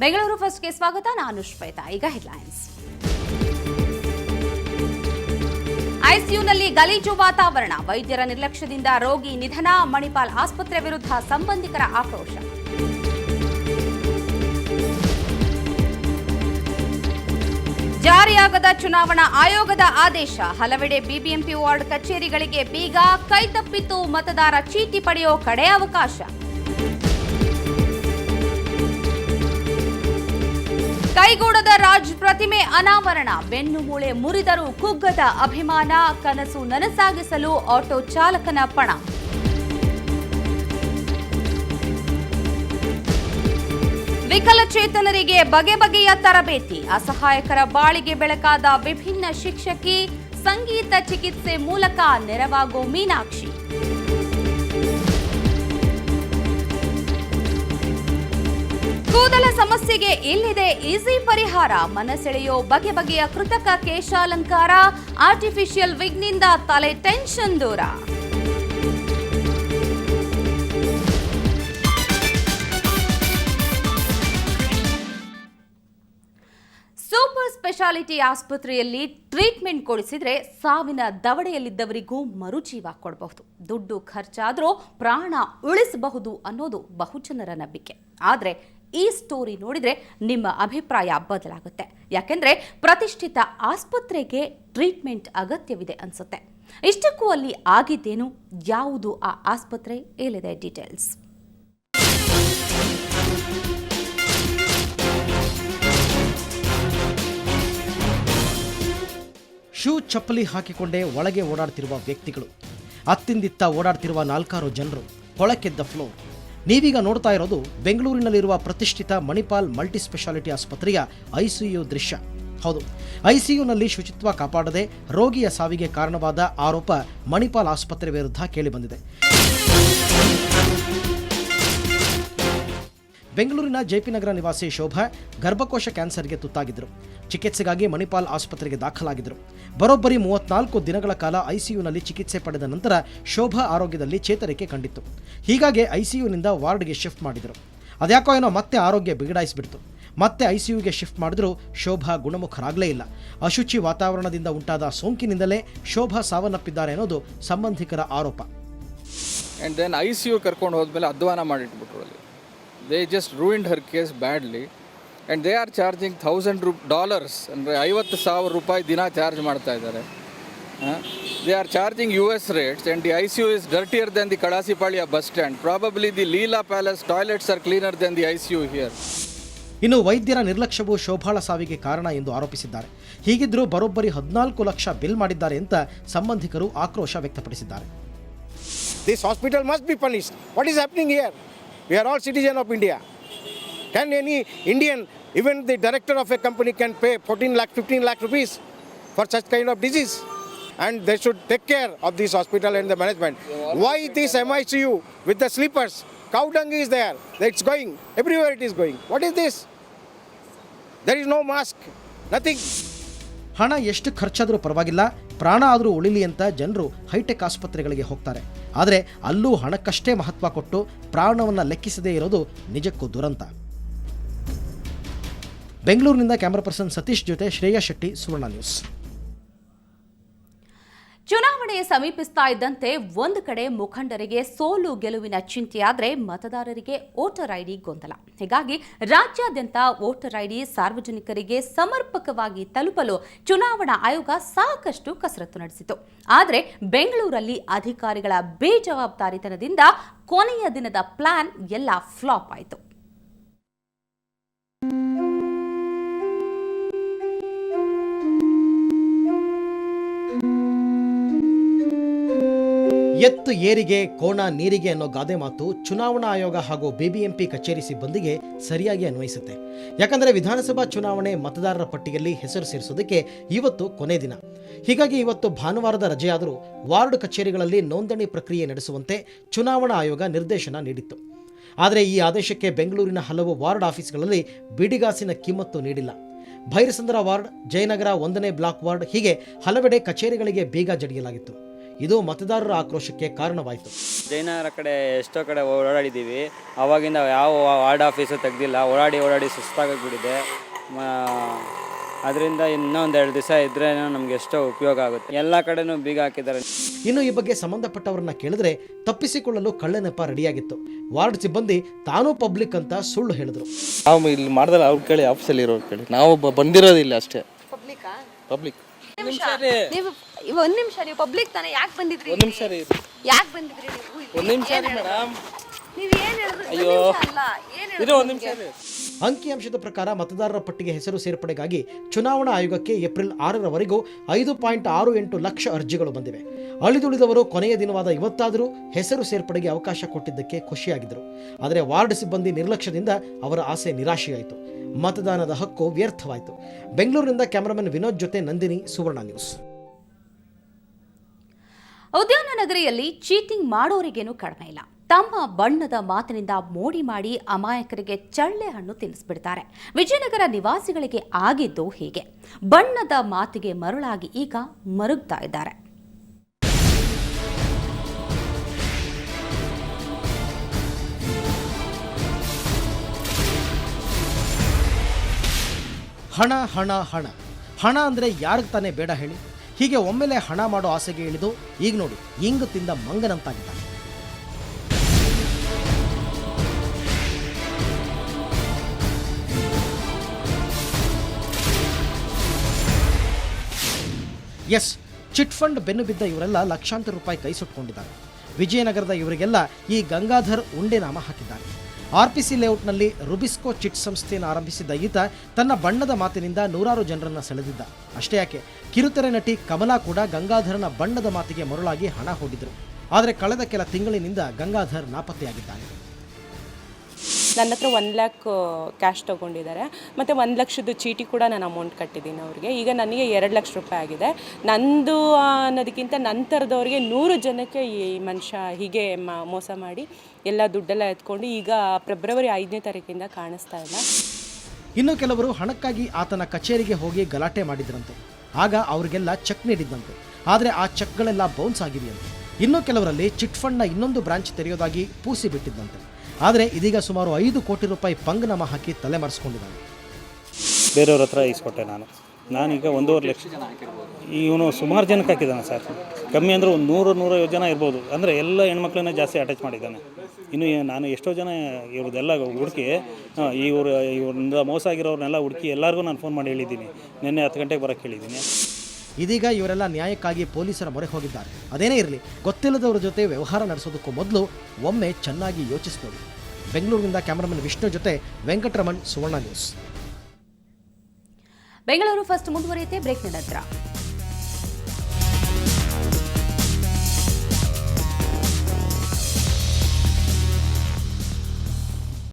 ಬೆಂಗಳೂರು ಫಸ್ಟ್ಗೆ ಸ್ವಾಗತ. ನಾನು ಶ್ವೇತಾ. ಈಗ ಹೆಡ್ಲೈನ್ಸ್. ಐಸಿಯುನಲ್ಲಿ ಗಲೀಜು ವಾತಾವರಣ, ವೈದ್ಯರ ನಿರ್ಲಕ್ಷ್ಯದಿಂದ ರೋಗಿ ನಿಧನ, ಮಣಿಪಾಲ್ ಆಸ್ಪತ್ರೆ ವಿರುದ್ಧ ಸಂಬಂಧಿಕರ ಆಕ್ರೋಶ. ಜಾರಿಯಾಗದ ಚುನಾವಣಾ ಆಯೋಗದ ಆದೇಶ, ಹಲವೆಡೆ ಬಿಬಿಎಂಪಿ ವಾರ್ಡ್ ಕಚೇರಿಗಳಿಗೆ ಬೀಗ, ಕೈತಪ್ಪಿತು ಮತದಾರ ಚೀಟಿ ಪಡೆಯೋ ಕಡೆ ಅವಕಾಶ. ಕೈಗೂಡದ ರಾಜ್ ಪ್ರತಿಮೆ ಅನಾವರಣ, ಬೆನ್ನು ಮೂಳೆ ಮುರಿದರೂ ಕುಗ್ಗದ ಅಭಿಮಾನ, ಕನಸು ನನಸಾಗಿಸಲು ಆಟೋ ಚಾಲಕನ ಪಣ. ವಿಕಲಚೇತನರಿಗೆ ಬಗೆ ಬಗೆಯ ತರಬೇತಿ, ಅಸಹಾಯಕರ ಬಾಳಿಗೆ ಬೆಳಕಾದ ವಿಭಿನ್ನ ಶಿಕ್ಷಕಿ, ಸಂಗೀತ ಚಿಕಿತ್ಸೆ ಮೂಲಕ ನೆರವಾಗೋ ಮೀನಾಕ್ಷಿ. ಕೂದಲ ಸಮಸ್ಯೆಗೆ ಇಲ್ಲಿದೆ ಈಸಿ ಪರಿಹಾರ, ಮನಸೆಳೆಯೋ ಬಗೆ ಬಗೆಯ ಕೃತಕ ಕೇಶಾಲಂಕಾರ, ಆರ್ಟಿಫಿಷಿಯಲ್ ವಿಗ್ನಿಂದ ತಲೆ ಟೆನ್ಷನ್ ದೂರ. ಸೂಪರ್ ಸ್ಪೆಷಾಲಿಟಿ ಆಸ್ಪತ್ರೆಯಲ್ಲಿ ಟ್ರೀಟ್ಮೆಂಟ್ ಕೊಡಿಸಿದ್ರೆ ಸಾವಿನ ದವಡೆಯಲ್ಲಿದ್ದವರಿಗೂ ಮರುಜೀವ ಕೊಡಬಹುದು. ದುಡ್ಡು ಖರ್ಚಾದರೂ ಪ್ರಾಣ ಉಳಿಸಬಹುದು ಅನ್ನೋದು ಬಹುಜನರ ನಂಬಿಕೆ. ಆದರೆ ಈ ಸ್ಟೋರಿ ನೋಡಿದ್ರೆ ನಿಮ್ಮ ಅಭಿಪ್ರಾಯ ಬದಲಾಗುತ್ತೆ. ಯಾಕೆಂದ್ರೆ ಪ್ರತಿಷ್ಠಿತ ಆಸ್ಪತ್ರೆಗೆ ಟ್ರೀಟ್ಮೆಂಟ್ ಅಗತ್ಯವಿದೆ ಅನ್ಸುತ್ತೆ. ಇಷ್ಟಕ್ಕೂ ಅಲ್ಲಿ ಆಗಿದ್ದೇನು, ಯಾವುದು ಆ ಆಸ್ಪತ್ರೆ, ಇಲ್ಲಿದೆ ಡೀಟೇಲ್ಸ್. ಶೂ ಚಪ್ಪಲಿ ಹಾಕಿಕೊಂಡೇ ಒಳಗೆ ಓಡಾಡ್ತಿರುವ ವ್ಯಕ್ತಿಗಳು, ಅತ್ತಿಂದಿತ್ತ ಓಡಾಡ್ತಿರುವ 4 ಜನರು, ಕೊಳಕೆದ್ದ ಫ್ಲೋರ್. ನೀವೀಗ ನೋಡ್ತಾ ಇರೋದು ಬೆಂಗಳೂರಿನಲ್ಲಿರುವ ಪ್ರತಿಷ್ಠಿತ ಮಣಿಪಾಲ್ ಮಲ್ಟಿ ಸ್ಪೆಷಾಲಿಟಿ ಆಸ್ಪತ್ರೆಯ ಐಸಿಯು ದೃಶ್ಯ. ಹೌದು, ಐಸಿಯುನಲ್ಲಿ ಶುಚಿತ್ವ ಕಾಪಾಡದೆ ರೋಗಿಯ ಸಾವಿಗೆ ಕಾರಣವಾದ ಆರೋಪ ಮಣಿಪಾಲ್ ಆಸ್ಪತ್ರೆ ವಿರುದ್ಧ ಕೇಳಿಬಂದಿದೆ. ಬೆಂಗಳೂರಿನ ಜೆಪಿ ನಗರ ನಿವಾಸಿ ಶೋಭಾ ಗರ್ಭಕೋಶ ಕ್ಯಾನ್ಸರ್ಗೆ ತುತ್ತಾಗಿದ್ದರು. ಚಿಕಿತ್ಸೆಗಾಗಿ ಮಣಿಪಾಲ್ ಆಸ್ಪತ್ರೆಗೆ ದಾಖಲಾಗಿದ್ದರು. ಬರೋಬ್ಬರಿ 34 ದಿನಗಳ ಕಾಲ ಐಸಿಯುನಲ್ಲಿ ಚಿಕಿತ್ಸೆ ಪಡೆದ ನಂತರ ಶೋಭಾ ಆರೋಗ್ಯದಲ್ಲಿ ಚೇತರಿಕೆ ಕಂಡಿತ್ತು. ಹೀಗಾಗಿ ಐಸಿಯುನಿಂದ ವಾರ್ಡ್ಗೆ ಶಿಫ್ಟ್ ಮಾಡಿದರು. ಅದ್ಯಾಕೋ ಏನೋ ಮತ್ತೆ ಆರೋಗ್ಯ ಬಿಗಡಾಯಿಸಿಬಿಡ್ತು. ಮತ್ತೆ ಐಸಿಯುಗೆ ಶಿಫ್ಟ್ ಮಾಡಿದ್ರೂ ಶೋಭಾ ಗುಣಮುಖರಾಗಲೇ ಇಲ್ಲ. ಅಶುಚಿ ವಾತಾವರಣದಿಂದ ಉಂಟಾದ ಸೋಂಕಿನಿಂದಲೇ ಶೋಭಾ ಸಾವನ್ನಪ್ಪಿದ್ದಾರೆ ಅನ್ನೋದು ಸಂಬಂಧಿಕರ ಆರೋಪ. ಆ್ಯಂಡ್ ದೆನ್ ಐಸಿಯು ಕರ್ಕೊಂಡು ಹೋದ್ಮೇಲೆ ಅಧ್ವಾನ ಮಾಡಿಟ್ಬಿಟ್ರು ಅಲ್ಲಿ. They just ruined her case badly and they are charging $1,000 ಅಂದರೆ $50,000 ದಿನ ಚಾರ್ಜ್ ಮಾಡ್ತಾ ಇದ್ದಾರೆ. They are charging US rates and the ICU is dirtier than the Kadasipalya bus stand. Probably the Leela Palace toilets are cleaner than the ICU here. ಇನ್ನು ವೈದ್ಯರ ನಿರ್ಲಕ್ಷ್ಯವು ಶೋಭಾಳ ಸಾವಿಗೆ ಕಾರಣ ಎಂದು ಆರೋಪಿಸಿದ್ದಾರೆ. ಹೀಗಿದ್ರೂ ಬರೋಬ್ಬರಿ 14 ಲಕ್ಷ ಬಿಲ್ ಮಾಡಿದ್ದಾರೆ ಅಂತ ಸಂಬಂಧಿಕರು ಆಕ್ರೋಶ ವ್ಯಕ್ತಪಡಿಸಿದ್ದಾರೆ. This hospital must be punished. What is happening here? We are all citizens of India. Can any Indian, even the director of a company, can pay 14 lakh, 15 lakh rupees for such kind of disease? And they should take care of this hospital and the management. Why this MICU with the sleepers? Cow dung is there. It's going. Everywhere it is going. What is this? There is no mask. Nothing. ಹಣ ಎಷ್ಟು ಖರ್ಚಾದರೂ ಪರವಾಗಿಲ್ಲ, ಪ್ರಾಣ ಆದರೂ ಉಳಿಲಿ ಅಂತ ಜನರು high tech ಆಸ್ಪತ್ರೆಗಳಿಗೆ ಹೋಗ್ತಾರೆ. ಆದರೆ ಅಲ್ಲೂ ಹಣಕ್ಕಷ್ಟೇ ಮಹತ್ವ ಕೊಟ್ಟು ಪ್ರಾಣವನ್ನು ಲೆಕ್ಕಿಸದೇ ಇರೋದು ನಿಜಕ್ಕೂ ದುರಂತ. ಬೆಂಗಳೂರಿನಿಂದ ಕ್ಯಾಮರಾ ಪರ್ಸನ್ ಸತೀಶ್ ಜೊತೆ ಶ್ರೇಯಾ ಶೆಟ್ಟಿ, ಸುವರ್ಣ ನ್ಯೂಸ್. ಚುನಾವಣೆ ಸಮೀಪಿಸ್ತಾ ಇದ್ದಂತೆ ಒಂದು ಕಡೆ ಮುಖಂಡರಿಗೆ ಸೋಲು ಗೆಲುವಿನ ಚಿಂತೆಯಾದರೆ ಮತದಾರರಿಗೆ ವೋಟರ್ ಐಡಿ ಗೊಂದಲ. ಹೀಗಾಗಿ ರಾಜ್ಯಾದ್ಯಂತ ವೋಟರ್ ಐಡಿ ಸಾರ್ವಜನಿಕರಿಗೆ ಸಮರ್ಪಕವಾಗಿ ತಲುಪಲು ಚುನಾವಣಾ ಆಯೋಗ ಸಾಕಷ್ಟು ಕಸರತ್ತು ನಡೆಸಿತು. ಆದರೆ ಬೆಂಗಳೂರಲ್ಲಿ ಅಧಿಕಾರಿಗಳ ಬೇಜವಾಬ್ದಾರಿತನದಿಂದ ಕೊನೆಯ ದಿನದ ಪ್ಲಾನ್ ಎಲ್ಲ ಫ್ಲಾಪ್ ಆಯಿತು. ಎತ್ತು ಏರಿಗೆ ಕೋಣ ನೀರಿಗೆ ಅನ್ನೋ ಗಾದೆ ಮಾತು ಚುನಾವಣಾ ಆಯೋಗ ಹಾಗೂ ಬಿಬಿಎಂಪಿ ಕಚೇರಿ ಸಿಬ್ಬಂದಿಗೆ ಸರಿಯಾಗಿ ಅನ್ವಯಿಸುತ್ತೆ. ಯಾಕಂದರೆ ವಿಧಾನಸಭಾ ಚುನಾವಣೆ ಮತದಾರರ ಪಟ್ಟಿಯಲ್ಲಿ ಹೆಸರು ಸೇರಿಸೋದಕ್ಕೆ ಇವತ್ತು ಕೊನೆ ದಿನ. ಹೀಗಾಗಿ ಇವತ್ತು ಭಾನುವಾರದ ರಜೆಯಾದರೂ ವಾರ್ಡ್ ಕಚೇರಿಗಳಲ್ಲಿ ನೋಂದಣಿ ಪ್ರಕ್ರಿಯೆ ನಡೆಸುವಂತೆ ಚುನಾವಣಾ ಆಯೋಗ ನಿರ್ದೇಶನ ನೀಡಿತ್ತು. ಆದರೆ ಈ ಆದೇಶಕ್ಕೆ ಬೆಂಗಳೂರಿನ ಹಲವು ವಾರ್ಡ್ ಆಫೀಸ್ಗಳಲ್ಲಿ ಬಿಡಿಗಾಸಿನ ಕಿಮ್ಮತ್ತು ನೀಡಿಲ್ಲ. ಭೈರಸಂದ್ರ ವಾರ್ಡ್, ಜಯನಗರ 1ನೇ ಬ್ಲಾಕ್ ವಾರ್ಡ್ ಹೀಗೆ ಹಲವೆಡೆ ಕಚೇರಿಗಳಿಗೆ ಬೀಗ ಜಡಿಯಲಾಗಿತ್ತು. ಇದು ಮತದಾರರ ಆಕ್ರೋಶಕ್ಕೆ ಕಾರಣವಾಯಿತು. ಜಯನಗರ ಕಡೆ ಎಷ್ಟೋ ಕಡೆ ಓಡಾಡಿದ್ದೀವಿ, ಆವಾಗಿಂದ ಯಾವ ವಾರ್ಡ್ ಆಫೀಸು ತೆಗ್ದಿಲ್ಲ. ಓಡಾಡಿ ಸುಸ್ತಾಗಿಬಿಟ್ಟಿದೆ. ಅದರಿಂದ ಇನ್ನೊಂದು 2 ದಿವಸ ಇದ್ದರೆ ನಮಗೆ ಎಷ್ಟೋ ಉಪಯೋಗ ಆಗುತ್ತೆ. ಎಲ್ಲ ಕಡೆನೂ ಬೀಗ ಹಾಕಿದ್ದಾರೆ. ಇನ್ನು ಈ ಬಗ್ಗೆ ಸಂಬಂಧಪಟ್ಟವರನ್ನ ಕೇಳಿದ್ರೆ ತಪ್ಪಿಸಿಕೊಳ್ಳಲು ಕಳ್ಳನೆಪ ರೆಡಿಯಾಗಿತ್ತು. ವಾರ್ಡ್ ಸಿಬ್ಬಂದಿ ತಾನೂ ಪಬ್ಲಿಕ್ ಅಂತ ಸುಳ್ಳು ಹೇಳಿದ್ರು. ನಾವು ಇಲ್ಲಿ ಮಾಡಿದ್ರೆ ಅವ್ರು ಕೇಳಿ, ಆಫೀಸಲ್ಲಿ ಇರೋರು ಕೇಳಿ, ನಾವು ಬಂದಿರೋದಿಲ್ಲ ಅಷ್ಟೇ. ಪಬ್ಲಿಕ್ ನೀವು ಒಂದ್ ನಿಮಿಷ, ನೀವು ಪಬ್ಲಿಕ್ ತಾನೇ, ಯಾಕೆ ಬಂದಿದ್ರಿ? ಒಂದು ನಿಮಿಷ ರೀ, ಯಾಕೆ ಬಂದಿದ್ರಿ ನೀವು? ಒಂದು ನಿಮಿಷ ರೀ ಮೇಡಮ್. ನೀವು ಏನ್ ಹೇಳಿದ್ರು? ಅಯ್ಯೋ ಅಲ್ಲ, ಏನ್ ಇದು ಒಂದು ನಿಮಿಷ ರೀ. ಅಂಕಿಅಂಶದ ಪ್ರಕಾರ ಮತದಾರರ ಪಟ್ಟಿಗೆ ಹೆಸರು ಸೇರ್ಪಡೆಗಾಗಿ ಚುನಾವಣಾ ಆಯೋಗಕ್ಕೆ ಏಪ್ರಿಲ್ 6ರವರೆಗೂ 5.68 ಲಕ್ಷ ಅರ್ಜಿಗಳು ಬಂದಿವೆ. ಅಳಿದುಳಿದವರು ಕೊನೆಯ ದಿನವಾದ ಇವತ್ತಾದರೂ ಹೆಸರು ಸೇರ್ಪಡೆಗೆ ಅವಕಾಶ ಕೊಟ್ಟಿದ್ದಕ್ಕೆ ಖುಷಿಯಾಗಿದ್ದರು. ಆದರೆ ವಾರ್ಡ್ ಸಿಬ್ಬಂದಿ ನಿರ್ಲಕ್ಷ್ಯದಿಂದ ಅವರ ಆಸೆ ನಿರಾಶೆಯಾಯಿತು. ಮತದಾನದ ಹಕ್ಕು ವ್ಯರ್ಥವಾಯಿತು. ಬೆಂಗಳೂರಿನಿಂದ ಕ್ಯಾಮರಾಮನ್ ವಿನೋದ್ ಜೊತೆ ನಂದಿನಿ, ಸುವರ್ಣ ನ್ಯೂಸ್. ಉದ್ಯಾನ ನಗರಿಯಲ್ಲಿ ಚೀಟಿಂಗ್ ಮಾಡೋರಿಗೇನು ಕಡಿಮೆ ಇಲ್ಲ. ತಮ್ಮ ಬಣ್ಣದ ಮಾತಿನಿಂದ ಮೋಡಿ ಮಾಡಿ ಅಮಾಯಕರಿಗೆ ಚಳ್ಳೆ ಹಣ್ಣು ತಿನ್ನಿಸ್ಬಿಡ್ತಾರೆ. ವಿಜಯನಗರ ನಿವಾಸಿಗಳಿಗೆ ಆಗಿದ್ದು ಹೀಗೆ. ಬಣ್ಣದ ಮಾತಿಗೆ ಮರುಳಾಗಿ ಈಗ ಮರುಗ್ತಾ ಇದ್ದಾರೆ. ಹಣ ಹಣ ಹಣ ಹಣ ಅಂದರೆ ಯಾರಿಗೆ ತಾನೇ ಬೇಡ ಹೇಳಿ? ಹೀಗೆ ಒಮ್ಮೆಲೆ ಹಣ ಮಾಡೋ ಆಸೆಗೆ ಇಳಿದು ಈಗ ನೋಡಿ ಇಂಗು ತಿಂದ ಮಂಗನಂತಾಗಿದ್ದಾನೆ. ಎಸ್, ಚಿಟ್ ಫಂಡ್ ಬೆನ್ನು ಬಿದ್ದ ಇವರೆಲ್ಲ ಲಕ್ಷಾಂತರ ರೂಪಾಯಿ ಕೈ ಸುಟ್ಕೊಂಡಿದ್ದಾರೆ. ವಿಜಯನಗರದ ಇವರಿಗೆಲ್ಲ ಈ ಗಂಗಾಧರ್ ಉಂಡೆ ನಾಮ ಹಾಕಿದ್ದಾರೆ. RPC ಲೇಔಟ್ನಲ್ಲಿ ರುಬಿಸ್ಕೋ ಚಿಟ್ ಸಂಸ್ಥೆಯನ್ನು ಆರಂಭಿಸಿದ್ದ ಈತ ತನ್ನ ಬಣ್ಣದ ಮಾತಿನಿಂದ ನೂರಾರು ಜನರನ್ನು ಸೆಳೆದಿದ್ದ. ಅಷ್ಟೇ ಯಾಕೆ, ಕಿರುತೆರೆ ನಟಿ ಕಮಲಾ ಕೂಡ ಗಂಗಾಧರನ ಬಣ್ಣದ ಮಾತಿಗೆ ಮರುಳಾಗಿ ಹಣ ಹೂಡಿದ್ರು. ಆದರೆ ಕಳೆದ ಕೆಲ ತಿಂಗಳಿನಿಂದ ಗಂಗಾಧರ್ ನಾಪತ್ತೆಯಾಗಿದ್ದಾನೆ. ನನ್ನ ಹತ್ರ 1 ಲ್ಯಾಕ್ ಕ್ಯಾಶ್ ತೊಗೊಂಡಿದ್ದಾರೆ, ಮತ್ತು 1 ಲಕ್ಷದ ಚೀಟಿ ಕೂಡ ನಾನು ಅಮೌಂಟ್ ಕಟ್ಟಿದ್ದೀನಿ ಅವ್ರಿಗೆ. ಈಗ ನನಗೆ 2 ಲಕ್ಷ ರೂಪಾಯಿ ಆಗಿದೆ. ನಂದು ಅನ್ನೋದಕ್ಕಿಂತ ನಂತರದವ್ರಿಗೆ 100 ಜನಕ್ಕೆ ಈ ಮನುಷ್ಯ ಹೀಗೆ ಮೋಸ ಮಾಡಿ ಎಲ್ಲ ದುಡ್ಡೆಲ್ಲ ಎತ್ಕೊಂಡು ಈಗ ಫೆಬ್ರವರಿ 5ನೇ ತಾರೀಕಿಂದ ಕಾಣಿಸ್ತಾ ಇಲ್ಲ. ಇನ್ನು ಕೆಲವರು ಹಣಕ್ಕಾಗಿ ಆತನ ಕಚೇರಿಗೆ ಹೋಗಿ ಗಲಾಟೆ ಮಾಡಿದ್ರಂತೆ. ಆಗ ಅವರಿಗೆಲ್ಲ ಚೆಕ್ ನೀಡಿದ್ದಂತೆ. ಆದರೆ ಆ ಚೆಕ್ಗಳೆಲ್ಲ ಬೌನ್ಸ್ ಆಗಿವೆಯಂತೆ. ಇನ್ನು ಕೆಲವರಲ್ಲಿ ಚಿಟ್ ಫಂಡ್ನ ಇನ್ನೊಂದು ಬ್ರಾಂಚ್ ತೆರೆಯೋದಾಗಿ ಪೂಸಿ ಬಿಟ್ಟಿದ್ದಂತೆ. ಆದರೆ ಇದೀಗ ಸುಮಾರು 5 ಕೋಟಿ ರೂಪಾಯಿ ಪಂಗನಾಮ ಹಾಕಿ ತಲೆಮರೆಸ್ಕೊಂಡಿದ್ದಾನೆ. ಬೇರೆಯವ್ರ ಹತ್ರ ಇಸ್ಕೊಟ್ಟೆ ನಾನೀಗ 1.5 ಲಕ್ಷ. ಇವನು ಸುಮಾರು ಜನಕ್ಕೆ ಹಾಕಿದ್ದಾನೆ ಸರ್. ಕಮ್ಮಿ ಅಂದರೆ ಒಂದು 100-150 ಜನ ಇರ್ಬೋದು. ಅಂದರೆ ಎಲ್ಲ ಹೆಣ್ಮಕ್ಳನ್ನ ಜಾಸ್ತಿ ಅಟ್ಯಾಚ್ ಮಾಡಿದ್ದಾನೆ. ಇನ್ನು ನಾನು ಎಷ್ಟೋ ಜನ ಇವ್ರದ್ದೆಲ್ಲ ಹುಡುಕಿ ಇವ್ರಿಂದ ಮೋಸ ಆಗಿರೋರನ್ನೆಲ್ಲ ಹುಡುಕಿ ಎಲ್ಲರಿಗೂ ನಾನು ಫೋನ್ ಮಾಡಿ ಹೇಳಿದ್ದೀನಿ. ನಿನ್ನೆ 10 ಗಂಟೆಗೆ ಬರೋಕ್ಕೆ ಹೇಳಿದ್ದೀನಿ. ಇದೀಗ ಇವರೆಲ್ಲ ನ್ಯಾಯಕ್ಕಾಗಿ ಪೊಲೀಸರ ಮೊರೆ ಹೋಗಿದ್ದಾರೆ. ಅದೇನೇ ಇರಲಿ, ಗೊತ್ತಿಲ್ಲದವರ ಜೊತೆ ವ್ಯವಹಾರ ನಡೆಸೋದಕ್ಕೂ ಮೊದಲು ಒಮ್ಮೆ ಚೆನ್ನಾಗಿ ಯೋಚಿಸಿಕೊಳ್ಳಿ. ಬೆಂಗಳೂರಿನಿಂದ ಕ್ಯಾಮರಾಮನ್ ವಿಷ್ಣು ಜೊತೆ ವೆಂಕಟರಮಣ್, ಸುವರ್ಣ ನ್ಯೂಸ್. ಬೆಂಗಳೂರು ಫಸ್ಟ್ ಮುಂದುವರಿಯುತ್ತೆ ಬ್ರೇಕ್ನ ನಂತರ.